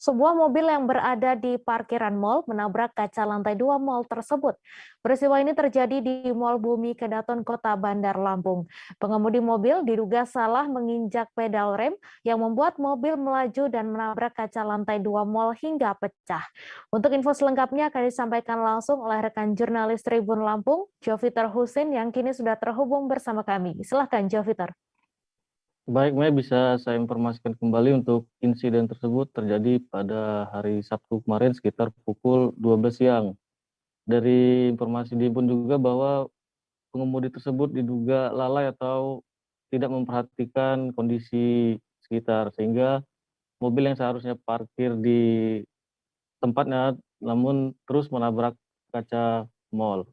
Sebuah mobil yang berada di parkiran mal menabrak kaca lantai 2 mal tersebut. Peristiwa ini terjadi di Mall Bumi Kedaton, Kota Bandar Lampung. Pengemudi mobil diduga salah menginjak pedal rem yang membuat mobil melaju dan menabrak kaca lantai 2 mal hingga pecah. Untuk info selengkapnya akan disampaikan langsung oleh rekan jurnalis Tribun Lampung, Joviter Husin yang kini sudah terhubung bersama kami. Silahkan Joviter. Baik, Mei, bisa saya informasikan kembali untuk insiden tersebut terjadi pada hari Sabtu kemarin sekitar pukul 12 siang. Dari informasi dihimpun juga bahwa pengemudi tersebut diduga lalai atau tidak memperhatikan kondisi sekitar, sehingga mobil yang seharusnya parkir di tempatnya namun terus menabrak kaca mal.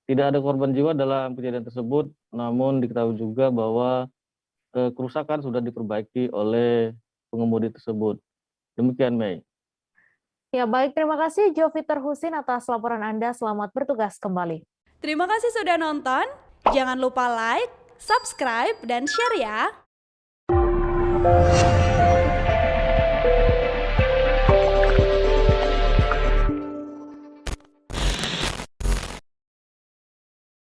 Tidak ada korban jiwa dalam kejadian tersebut, namun diketahui juga bahwa kerusakan sudah diperbaiki oleh pengemudi tersebut. Demikian, Mei. Ya baik, terima kasih Joviter Husin atas laporan Anda. Selamat bertugas kembali. Terima kasih sudah nonton. Jangan lupa like, subscribe, dan share ya.